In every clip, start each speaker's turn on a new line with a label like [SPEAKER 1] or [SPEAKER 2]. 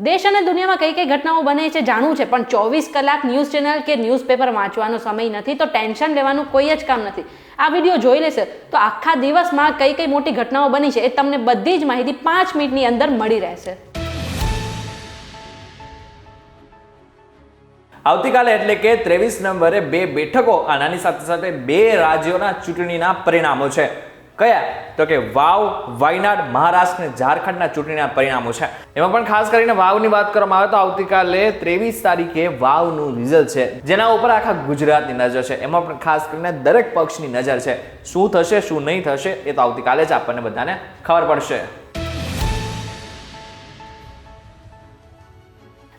[SPEAKER 1] દેશ અને દુનિયામાં કઈ કઈ ઘટનાઓ બને છે જાણવું છે, પણ 24 કલાક ન્યૂઝ ચેનલ કે ન્યૂઝપેપર વાંચવાનો સમય નથી, તો ટેન્શન લેવાનું કોઈ જ કામ નથી. આ વિડીયો જોઈ લેશે તો આખા દિવસમાં કઈ કઈ મોટી ઘટનાઓ બની છે એ તમને બધી જ માહિતી 5 મિનિટની અંદર મળી રહેશે.
[SPEAKER 2] આવતીકાલે એટલે કે 23 નવેમ્બરે 2 બેઠકો આનાની સાથે સાથે 2 રાજ્યોના ચૂંટણીના પરિણામો છે. કયા? તો કે વાવ, વાયનાડ, મહારાષ્ટ્ર અને ઝારખંડના ચૂંટણીના પરિણામો છે. એમાં પણ ખાસ કરીને વાવની વાત કરવામાં આવે તો આવતીકાલે 23 તારીખે વાવનું રિઝલ્ટ છે, જેના ઉપર આખા ગુજરાતની નજર છે. એમાં પણ ખાસ કરીને દરેક પક્ષની નજર છે. શું થશે શું નહીં થશે એ તો આવતીકાલે જ આપણને બધાને ખબર પડશે.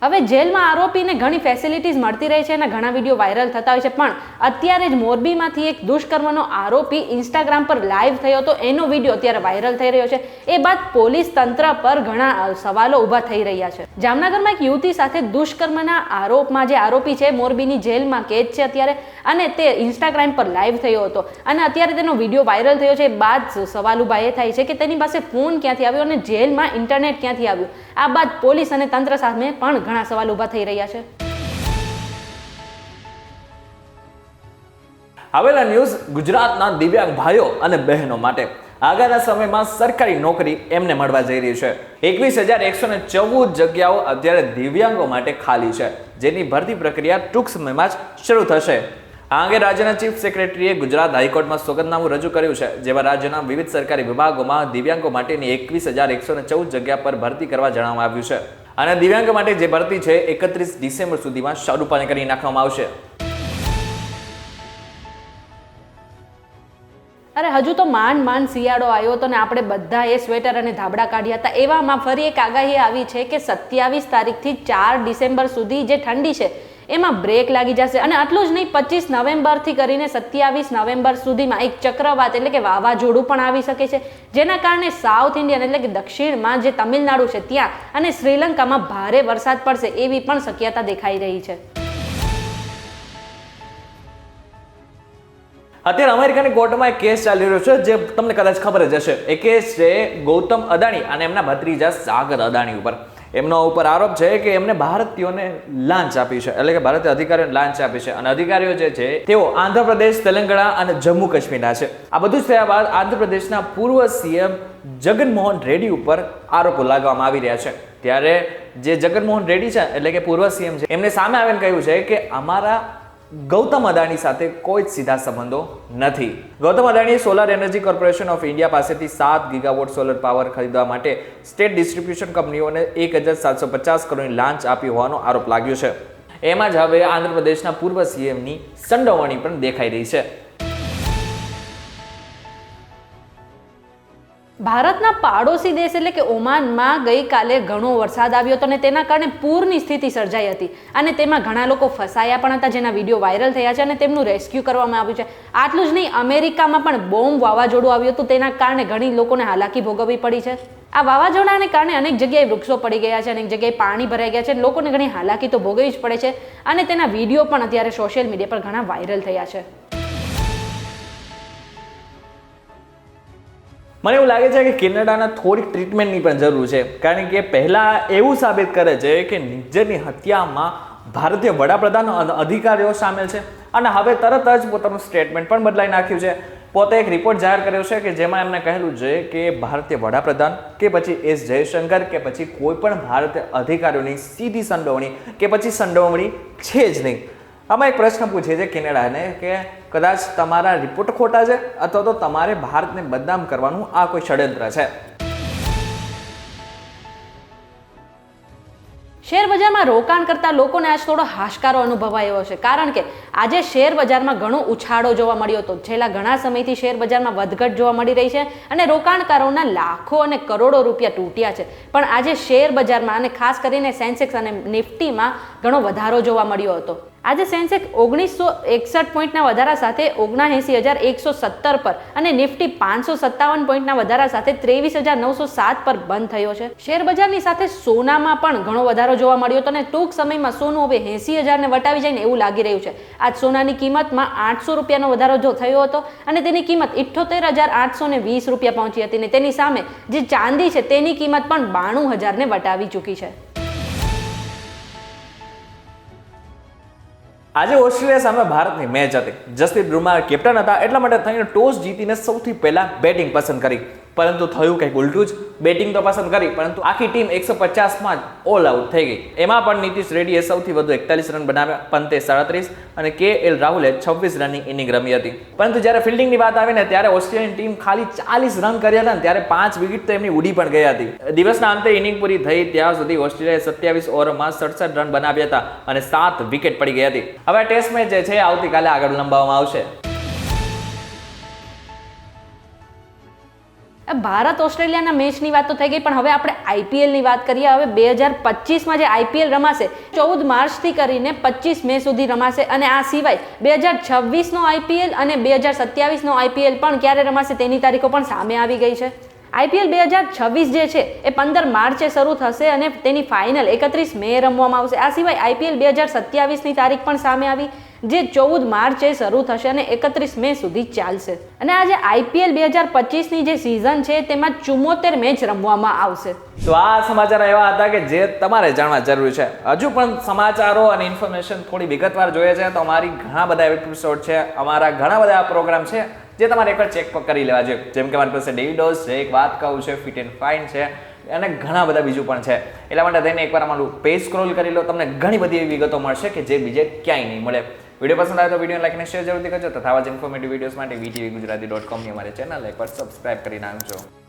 [SPEAKER 1] હવે જેલમાં આરોપીને ઘણી ફેસિલિટીઝ મળતી રહી છે અને ઘણા વિડીયો વાયરલ થતા હોય છે, પણ અત્યારે જ મોરબીમાંથી એક દુષ્કર્મનો આરોપી ઇન્સ્ટાગ્રામ પર લાઈવ થયો હતો, એનો વિડીયો અત્યારે વાયરલ થઈ રહ્યો છે. એ બાદ પોલીસ તંત્ર પર ઘણા સવાલો ઊભા થઈ રહ્યા છે. જામનગરમાં એક યુવતી સાથે દુષ્કર્મના આરોપમાં જે આરોપી છે મોરબીની જેલમાં કેદ છે અત્યારે, અને તે ઇન્સ્ટાગ્રામ પર લાઈવ થયો હતો અને અત્યારે તેનો વિડીયો વાયરલ થયો છે. બાદ સવાલ ઊભા એ થાય છે કે તેની પાસે ફોન ક્યાંથી આવ્યો અને જેલમાં ઇન્ટરનેટ ક્યાંથી આવ્યું. આ બાદ પોલીસ અને તંત્ર સામે પણ ઘણા સવાલ ઊભા થઈ રહ્યા છે.
[SPEAKER 2] આવેલા ન્યૂઝ ગુજરાતના દિવ્યાંગ ભાઈઓ અને બહેનો માટે આગળના સમયમાં સરકારી નોકરી એમને મળવા જઈ રહી છે. 21,114 જગ્યાઓ અત્યારે દિવ્યાંગો માટે ખાલી છે, જેની ભરતી પ્રક્રિયા ટૂંક સમયમાં જ શરૂ થશે. આ અંગે રાજ્યના ચીફ સેક્રેટરીએ ગુજરાત હાઈકોર્ટમાં સોગંદનામું રજૂ કર્યું છે, જેમાં રાજ્યના વિવિધ સરકારી વિભાગોમાં દિવ્યાંગો માટેની 21,114 જગ્યા પર ભરતી કરવા જણાવવામાં આવ્યું છે. અને દિવ્યાંગ માટે જે ભરતી છે 31 ડિસેમ્બર સુધીમાં શરૂ પણ કરી નાખવામાં આવશે.
[SPEAKER 1] અરે હજુ તો માંડ શિયાળો આવ્યો હતો ને આપણે બધાએ સ્વેટર અને ધાબળા કાઢ્યા હતા. એવામાં ફરી એક આગાહી આવી છે કે 27 તારીખથી 4 ડિસેમ્બર સુધી જે ઠંડી છે એમાં બ્રેક લાગી જશે. અને આટલું જ નહીં, 25 નવેમ્બરથી કરીને 27 નવેમ્બર સુધીમાં એક ચક્રવાત એટલે કે વાવાઝોડું પણ આવી શકે છે, જેના કારણે સાઉથ ઇન્ડિયન એટલે કે દક્ષિણમાં જે તમિલનાડુ છે ત્યાં અને શ્રીલંકામાં ભારે વરસાદ પડશે એવી પણ શક્યતા દેખાઈ રહી છે.
[SPEAKER 2] અત્યારે અમેરિકાની કોર્ટમાં એક કેસ ચાલી રહ્યો છે, જે તમને કદાચ ખબર જ હશે. એ કેસ છે ગૌતમ અદાણી અને એમના ભત્રીજા સાગર અદાણી ઉપર. એમનો ઉપર આરોપ છે કે એમને ભારતીયોને લાંચ આપી છે, એટલે કે ભારતીય અધિકારીઓને લાંચ આપી છે. અને અધિકારીઓ જે છે તેઓ આંધ્રપ્રદેશ, તેલંગાણા અને જમ્મુ કાશ્મીરના છે. આ બધું જ થયા બાદ આંધ્રપ્રદેશના પૂર્વ સીએમ જગનમોહન રેડ્ડી ઉપર આરોપો લગાવવામાં આવી રહ્યા છે. ત્યારે જે જગનમોહન રેડ્ડી છે એટલે કે પૂર્વ સીએમ છે, એમને સામે આવીને કહ્યું છે કે અમારા ગૌતમ અદાણી સાથે કોઈ જ સીધા સંબંધો નથી. ગૌતમ અદાણીએ solar energy corporation of India પાસેથી 7 ગીગાવોટ સોલર પાવર ખરીદવા માટે સ્ટેટ ડિસ્ટ્રીબ્યુશન કંપનીઓને 1,750 કરોડની લાંચ આપી હોવાનો આરોપ લાગ્યો છે. એમાં જ હવે આંધ્રપ્રદેશના પૂર્વ સીએમની સંડોવણી પણ દેખાઈ રહી છે.
[SPEAKER 1] ભારતના પાડોશી દેશ એટલે કે ઓમાનમાં ગઈકાલે ઘણો વરસાદ આવ્યો હતો અને તેના કારણે પૂરની સ્થિતિ સર્જાઈ હતી અને તેમાં ઘણા લોકો ફસાયા પણ હતા, જેના વિડીયો વાયરલ થયા છે અને તેમનું રેસ્ક્યુ કરવામાં આવ્યું છે. આટલું જ નહીં, અમેરિકામાં પણ બોમ્બ વાવાઝોડું આવ્યું હતું, તેના કારણે ઘણી લોકોને હાલાકી ભોગવવી પડી છે. આ વાવાઝોડાને કારણે અનેક જગ્યાએ વૃક્ષો પડી ગયા છે, અનેક જગ્યાએ પાણી ભરાઈ ગયા છે, લોકોને ઘણી હાલાકી તો ભોગવવી જ પડે છે અને તેના વિડીયો પણ અત્યારે સોશિયલ મીડિયા પર ઘણા વાયરલ થયા છે.
[SPEAKER 2] મને એવું લાગે છે કે કેનેડાના થોડીક ટ્રીટમેન્ટની પણ જરૂર છે, કારણ કે પહેલા એવું સાબિત કરે છે કે નિજ્જરની હત્યામાં ભારતીય વડાપ્રધાન અને અધિકારીઓ સામેલ છે અને હવે તરત જ પોતાનું સ્ટેટમેન્ટ પણ બદલાઈ નાખ્યું છે. પોતે એક રિપોર્ટ જાહેર કર્યો છે કે જેમાં એમને કહેલું છે કે ભારતીય વડાપ્રધાન કે પછી એસ જયશંકર કે પછી કોઈ પણ ભારતીય અધિકારીઓની સીધી સંડોવણી કે પછી સંડોવણી છે જ નહીં. આમાં એક પ્રશ્ન પૂછે છે કેનેડાને કે કદાચ તમારા રિપોર્ટ ખોટા છે અથવા તો તમારે ભારતને બદનામ કરવાનું આ કોઈ ષડયંત્ર છે.
[SPEAKER 1] શેર બજારમાં રોકાણ કરતા લોકોને આજ થોડો હાશકારો અનુભવાયો હશે, કારણ કે આજે શેર બજારમાં ઘણો ઉછાળો જોવા મળ્યો હતો. છેલ્લા ઘણા સમયથી શેર બજારમાં વધઘટ જોવા મળી રહી છે અને રોકાણકારોના લાખો અને કરોડો રૂપિયા તૂટ્યા છે. પણ આજે શેર બજારમાં અને ખાસ કરીને સેન્સેક્સ અને નિફ્ટીમાં ઘણો વધારો જોવા મળ્યો હતો. આજે સેન્સેક્સ 1961 પોઈન્ટના વધારા સાથે 79,117 પર અને નિફ્ટી 557 પોઈન્ટના વધારા સાથે 23,907 પર બંધ થયો છે. શેર બજારની સાથે સોનામાં પણ ઘણો વધારો જોવા મળ્યો હતો અને ટૂંક સમયમાં સોનું હવે 80,000 ને વટાવી જાય ને એવું લાગી રહ્યું છે. આજ સોનાની કિંમતમાં 800 રૂપિયાનો વધારો થયો હતો અને તેની કિંમત 78,820 રૂપિયા પહોંચી હતી અને તેની સામે જે ચાંદી છે તેની કિંમત પણ 92,000 ને વટાવી ચૂકી છે.
[SPEAKER 2] આજે ઓસ્ટ્રેલિયા સામે ભારતની મેચ હતી. જસપ્રીત બુમરાહ કેપ્ટન હતા, એટલા માટે થઈને ટોસ જીતીને સૌથી પહેલા બેટિંગ પસંદ કરી. પરંતુ થયું કંઈક ઉલટું જ. બેટિંગ તો પસંદ કરી, પરંતુ આખી ટીમ 150માં જ ઓલ આઉટ થઈ ગઈ. એમાં પણ નીતિશ રેડ્ડીએ સૌથી વધુ 41 રન બનાવ્યા, પંતે 37 અને KL રાહુલે 26 રનની ઇનિંગ રમી હતી. પરંતુ જ્યારે ફિલ્ડિંગની વાત આવી ને ત્યારે ઓસ્ટ્રેલિયન ટીમ ખાલી 40 રન કર્યા હતા ને ત્યારે 5 વિકેટ તો એમની ઉડી પણ ગઈ હતી. દિવસના અંતે ઇનિંગ પૂરી થઈ ત્યાં સુધી ઓસ્ટ્રેલિયાએ 27 ઓવરમાં 67 રન બનાવ્યા હતા અને 7 વિકેટ પડી ગઈ હતી. હવે ટેસ્ટ મેચ જે છે આવતીકાલે આગળ લંબાવવામાં આવશે.
[SPEAKER 1] ભારત ઓસ્ટ્રેલિયાના મેચની વાત તો થઈ ગઈ, પણ હવે આપણે આઈપીએલની વાત કરીએ. હવે 2025માં જે આઈપીએલ રમાશે 14 માર્ચથી કરીને 25 મે સુધી રમાશે, અને આ સિવાય 2026નો આઈપીએલ અને 2027નો આઈપીએલ પણ ક્યારે રમાશે તેની તારીખો પણ સામે આવી ગઈ છે. આઈપીએલ 2026 જે છે એ 15 માર્ચે શરૂ થશે અને તેની ફાઇનલ 31 મે રમવામાં આવશે. આ સિવાય આઈપીએલ 2027ની તારીખ પણ સામે આવી, જે 14 માર્ચે શરૂ થશે અને 31 મે સુધી ચાલશે. અને આ જે આઈપીએલ 2025ની જે સિઝન છે તેમાં 74 મેચ રમવામાં આવશે.
[SPEAKER 2] તો આ સમાચાર એવા હતા કે જે તમારે જાણવા જરૂરી છે. હજુ પણ સમાચારો અને ઇન્ફોર્મેશન થોડી વિગતવાર જોઈએ છે તો અમારી ઘણા બધા એપિસોડ છે, અમારા ઘણા બધા પ્રોગ્રામ છે જે તમારે એકવાર ચેક કરી લેવા જોઈએ. જેમ કે મારી પાસે ડેવી ડોઝ છે, એક વાત કહું છે, ફિટ એન્ડ ફાઇન છે અને ઘણા બધા બીજું પણ છે. એટલા માટે થઈને એકવાર અમારું પેજ સ્ક્રોલ કરી લો, તમને ઘણી બધી એવી વિગતો મળશે કે જે બીજે ક્યાંય નહીં મળે. વિડીયો પસંદ આવે તો વિડીયો લાઈક અને શેર જરૂરથી કરજો તથા આવા જ ઇન્ફોર્મેટિવ વિડીયોઝ માટે VTVgujarati.com ની અમારી ચેનલ એકવાર સબસ્ક્રાઇબ કરી નાખજો.